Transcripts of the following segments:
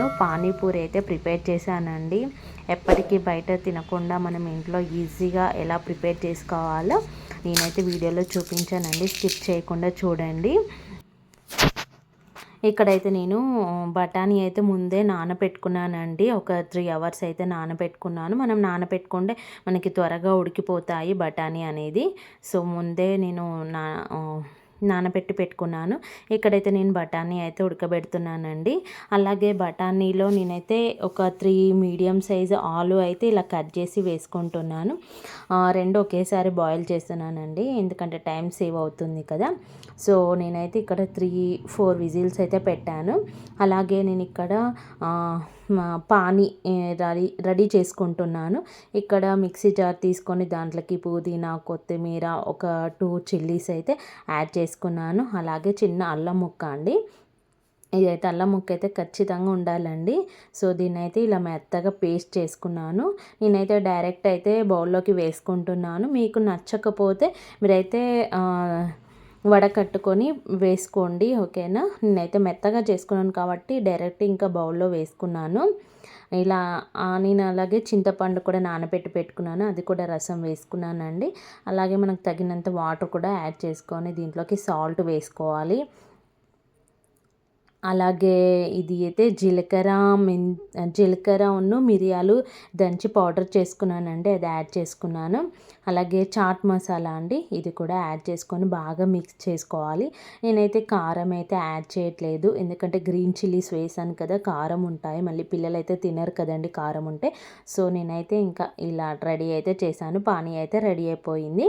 నేను పానీపూరి అయితే ప్రిపేర్ చేశానండి. ఎప్పటికీ బయట తినకుండా మనం ఇంట్లో ఈజీగా ఎలా ప్రిపేర్ చేసుకోవాలో నేనైతే వీడియోలో చూపించానండి. స్కిప్ చేయకుండా చూడండి. ఇక్కడైతే నేను బఠానీ అయితే ముందే నానబెట్టుకున్నానండి. ఒక 3 అవర్స్ అయితే నానబెట్టుకున్నాను. మనం నానబెట్టుకుంటే మనకి త్వరగా ఉడికిపోతాయి బఠానీ అనేది. సో ముందే నేను నానబెట్టి పెట్టుకున్నాను. ఇక్కడైతే నేను బఠానీ అయితే ఉడకబెడుతున్నానండి. అలాగే బఠానీలో నేనైతే ఒక 3 మీడియం సైజు ఆలు అయితే ఇలా కట్ చేసి వేసుకుంటున్నాను. 2 ఒకేసారి బాయిల్ చేస్తున్నానండి, ఎందుకంటే టైం సేవ్ అవుతుంది కదా. సో నేనైతే ఇక్కడ 3-4 విజిల్స్ అయితే పెట్టాను. అలాగే నేను ఇక్కడ పానీ రెడీ చేసుకుంటున్నాను. ఇక్కడ మిక్సీ జార్ తీసుకొని దాంట్లోకి పుదీనా, కొత్తిమీర, ఒక 2 చిల్లీస్ అయితే యాడ్ చేసుకున్నాను. అలాగే చిన్న అల్లం ముక్క అండి. ఇదైతే అల్లం ముక్క అయితే ఖచ్చితంగా ఉండాలండి. సో దీన్ని అయితే ఇలా మెత్తగా పేస్ట్ చేసుకున్నాను. నేనైతే డైరెక్ట్ అయితే బౌల్లోకి వేసుకుంటున్నాను. మీకు నచ్చకపోతే మీరైతే వడకట్టుకొని వేసుకోండి, ఓకేనా. నేనైతే మెత్తగా చేసుకున్నాను కాబట్టి డైరెక్ట్ ఇంకా బౌల్లో వేసుకున్నాను. ఇలా నేను అలాగే చింతపండు కూడా నానబెట్టి పెట్టుకున్నాను, అది కూడా రసం వేసుకున్నానండి. అలాగే మనకు తగినంత వాటర్ కూడా యాడ్ చేసుకొని దీంట్లోకి సాల్ట్ వేసుకోవాలి. అలాగే ఇది అయితే జీలకర్ర మిరియాలు దంచి పౌడర్ చేసుకున్నానండి, అది యాడ్ చేసుకున్నాను. అలాగే చాట్ మసాలా అండి, ఇది కూడా యాడ్ చేసుకొని బాగా మిక్స్ చేసుకోవాలి. నేనైతే కారం అయితే యాడ్ చేయట్లేదు, ఎందుకంటే గ్రీన్ చిల్లీస్ వేసాను కదా, కారం ఉంటాయి, మళ్ళీ పిల్లలు అయితే తినరు కదండి కారం ఉంటే. సో నేనైతే ఇంకా ఇలా రెడీ అయితే చేశాను. పానీ అయితే రెడీ అయిపోయింది.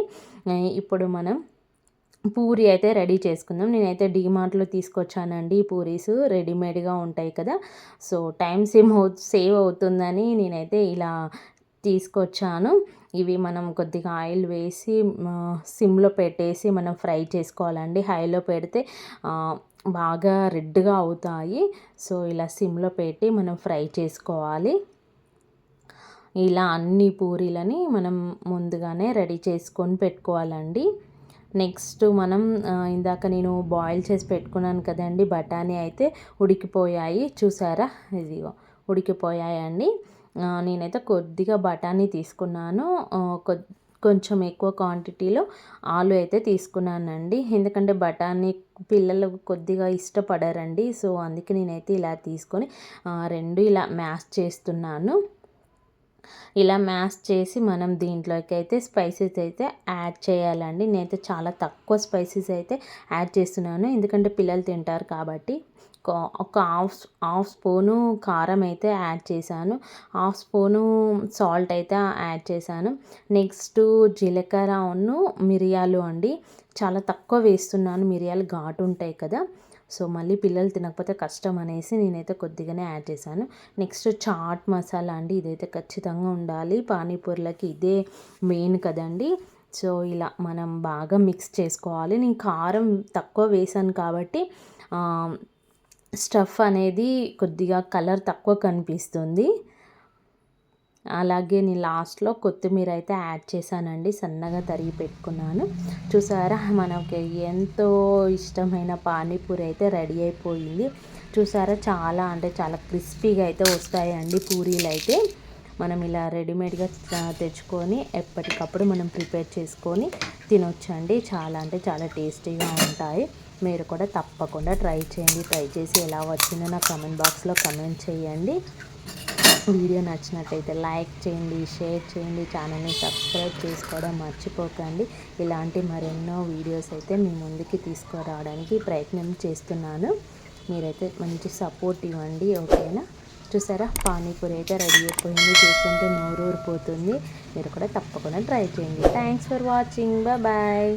ఇప్పుడు మనం పూరి అయితే రెడీ చేసుకుందాం. నేనైతే డీమార్ట్లో తీసుకొచ్చానండి ఈ పూరీస్, రెడీమేడ్గా ఉంటాయి కదా. సో టైం సేవ్ అవుతుందని నేనైతే ఇలా తీసుకొచ్చాను. ఇవి మనం కొద్దిగా ఆయిల్ వేసి సిమ్లో పెట్టేసి మనం ఫ్రై చేసుకోవాలండి. హైలో పెడితే బాగా రెడ్గా అవుతాయి. సో ఇలా సిమ్లో పెట్టి మనం ఫ్రై చేసుకోవాలి. ఇలా అన్ని పూరీలని మనం ముందుగానే రెడీ చేసుకొని పెట్టుకోవాలండి. నెక్స్ట్ మనం ఇందాక నేను బాయిల్ చేసి పెట్టుకున్నాను కదండి బఠానీ, అయితే ఉడికిపోయాయి, చూసారా, ఇదిగో ఉడికిపోయాయండి. నేనైతే కొద్దిగా బఠానీ తీసుకున్నాను, కొంచెం ఎక్కువ క్వాంటిటీలో ఆలు అయితే తీసుకున్నానండి, ఎందుకంటే బఠానీ పిల్లలు కొద్దిగా ఇష్టపడరండి. సో అందుకే నేనైతే ఇలా తీసుకొని 2 ఇలా మ్యాష్ చేస్తున్నాను. ఇలా మ్యాష్ చేసి మనం దీంట్లోకి అయితే స్పైసెస్ అయితే యాడ్ చేయాలండి. నేనైతే చాలా తక్కువ స్పైసెస్ అయితే యాడ్ చేస్తున్నాను, ఎందుకంటే పిల్లలు తింటారు కాబట్టి. ఒక హాఫ్ స్పూను కారం అయితే యాడ్ చేశాను, హాఫ్ స్పూను సాల్ట్ అయితే యాడ్ చేశాను. నెక్స్ట్ జీలకర్ర మిరియాలు అండి, చాలా తక్కువ వేస్తున్నాను, మిరియాలు ఘాటు ఉంటాయి కదా. సో మళ్ళీ పిల్లలు తినకపోతే కష్టం అనేసి నేనైతే కొద్దిగానే యాడ్ చేశాను. నెక్స్ట్ చాట్ మసాలా అండి, ఇదైతే ఖచ్చితంగా ఉండాలి పానీపూర్లకి, ఇదే మెయిన్ కదండి. సో ఇలా మనం బాగా మిక్స్ చేసుకోవాలి. నేను కారం తక్కువ వేసాను కాబట్టి స్టఫ్ అనేది కొద్దిగా కలర్ తక్కువ కనిపిస్తుంది. అలాగే నేను లాస్ట్లో కొత్తిమీర అయితే యాడ్ చేశానండి, సన్నగా తరిగి పెట్టుకున్నాను. చూసారా, మనకి ఎంతో ఇష్టమైన పానీపూరి అయితే రెడీ అయిపోయింది. చూసారా, చాలా అంటే చాలా క్రిస్పీగా అయితే వస్తాయండి పూరీలు అయితే. మనం ఇలా రెడీమేడ్గా తెచ్చుకొని ఎప్పటికప్పుడు మనం ప్రిపేర్ చేసుకొని తినొచ్చండి. చాలా అంటే చాలా టేస్టీగా ఉంటాయి. మీరు కూడా తప్పకుండా ట్రై చేయండి. ట్రై చేసి ఎలా వచ్చిందో నా కమెంట్ బాక్స్లో కమెంట్ చేయండి. వీడియో నచ్చినట్టయితే లైక్ చేయండి, షేర్ చేయండి, ఛానల్ని సబ్స్క్రైబ్ చేసుకోవడం మర్చిపోకండి. ఇలాంటి మరెన్నో వీడియోస్ అయితే మీ ముందుకి తీసుకురావడానికి ప్రయత్నం చేస్తున్నాను. మీరైతే మంచి సపోర్ట్ ఇవ్వండి, ఓకేనా. చూసారా, పానీపూరి అయితే రెడీ అయిపోయింది, చూస్తుంటే నోరూరిపోతుంది. మీరు కూడా తప్పకుండా ట్రై చేయండి. Thanks for watching, bye.